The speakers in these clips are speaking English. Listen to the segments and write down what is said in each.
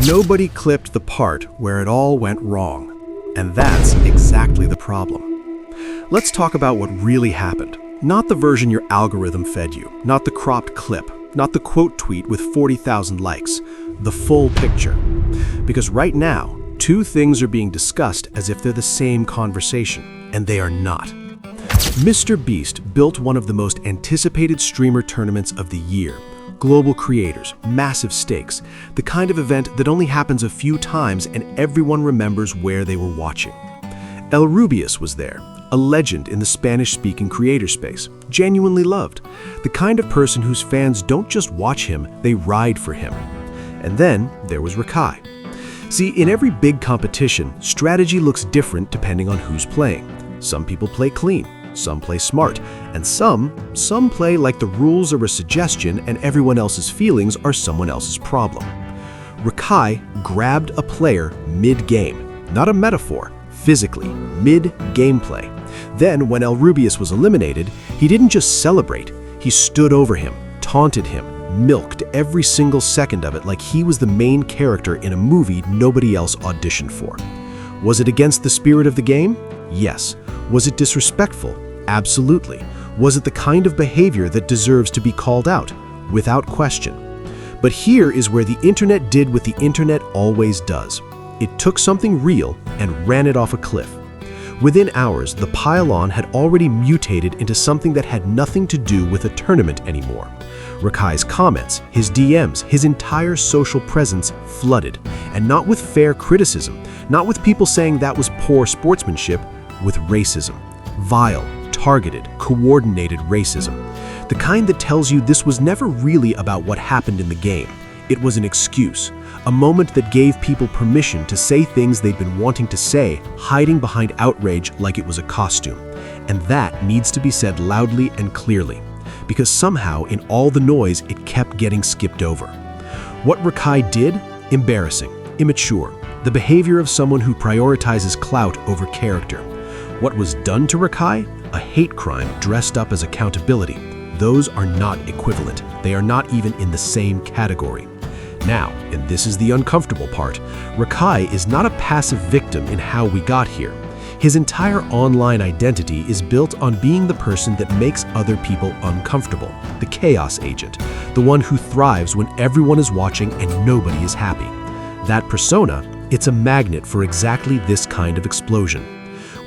Nobody clipped the part where it all went wrong. And that's exactly the problem. Let's talk about what really happened. Not the version your algorithm fed you, not the cropped clip, not the quote tweet with 40,000 likes, the full picture. Because right now, two things are being discussed as if they're the same conversation, and they are not. Mr. Beast built one of the most anticipated streamer tournaments of the year. Global creators, massive stakes, the kind of event that only happens a few times and everyone remembers where they were watching. El Rubius was there, a legend in the Spanish-speaking creator space, genuinely loved, the kind of person whose fans don't just watch him, they ride for him. And then there was Rakai. See, in every big competition, strategy looks different depending on who's playing. Some people play clean, some play smart, and some play like the rules are a suggestion and everyone else's feelings are someone else's problem. Rakai grabbed a player mid-game, not a metaphor, physically, mid-gameplay. Then, when El Rubius was eliminated, he didn't just celebrate, he stood over him, taunted him, milked every single second of it like he was the main character in a movie nobody else auditioned for. Was it against the spirit of the game? Yes. Was it disrespectful? Absolutely. Was it the kind of behavior that deserves to be called out? Without question. But here is where the internet did what the internet always does. It took something real and ran it off a cliff. Within hours, the pile-on had already mutated into something that had nothing to do with a tournament anymore. Rakai's comments, his DMs, his entire social presence flooded, and not with fair criticism, not with people saying that was poor sportsmanship, with racism. Vile, targeted, coordinated racism. The kind that tells you this was never really about what happened in the game. It was an excuse, a moment that gave people permission to say things they'd been wanting to say, hiding behind outrage like it was a costume. And that needs to be said loudly and clearly, because somehow in all the noise it kept getting skipped over. What Rakai did? Embarrassing, immature, the behavior of someone who prioritizes clout over character. What was done to Rakai? A hate crime dressed up as accountability. Those are not equivalent. They are not even in the same category. Now, and this is the uncomfortable part, Rakai is not a passive victim in how we got here. His entire online identity is built on being the person that makes other people uncomfortable, the chaos agent, the one who thrives when everyone is watching and nobody is happy. That persona, it's a magnet for exactly this kind of explosion.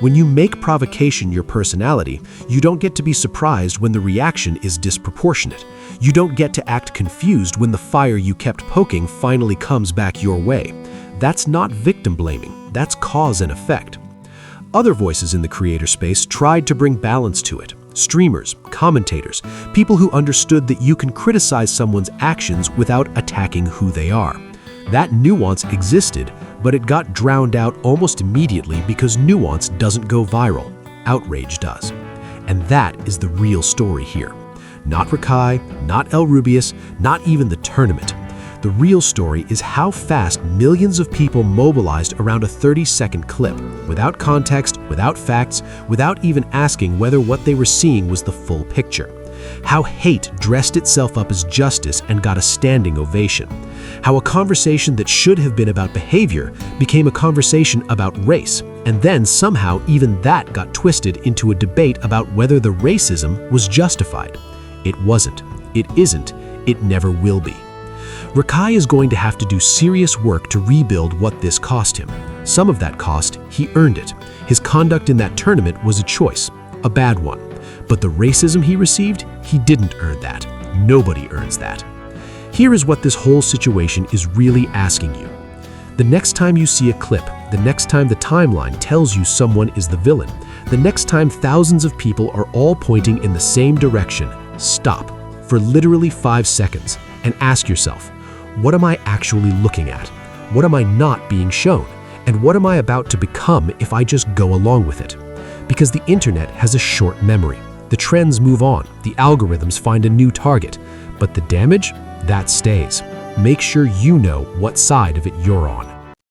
When you make provocation your personality, you don't get to be surprised when the reaction is disproportionate. You don't get to act confused when the fire you kept poking finally comes back your way. That's not victim blaming, that's cause and effect. Other voices in the creator space tried to bring balance to it. Streamers, commentators, people who understood that you can criticize someone's actions without attacking who they are. That nuance existed, but it got drowned out almost immediately because nuance doesn't go viral. Outrage does. And that is the real story here. Not Rakai, not El Rubius, not even the tournament. The real story is how fast millions of people mobilized around a 30-second clip, without context, without facts, without even asking whether what they were seeing was the full picture. How hate dressed itself up as justice and got a standing ovation. How a conversation that should have been about behavior became a conversation about race, and then somehow even that got twisted into a debate about whether the racism was justified. It wasn't, it isn't, it never will be. Rakai is going to have to do serious work to rebuild what this cost him. Some of that cost, he earned it. His conduct in that tournament was a choice, a bad one. But the racism he received, he didn't earn that. Nobody earns that. Here is what this whole situation is really asking you. The next time you see a clip, the next time the timeline tells you someone is the villain, the next time thousands of people are all pointing in the same direction, stop for literally 5 seconds and ask yourself, what am I actually looking at? What am I not being shown? And what am I about to become if I just go along with it? Because the internet has a short memory. The trends move on, the algorithms find a new target, but the damage, that stays. Make sure you know what side of it you're on.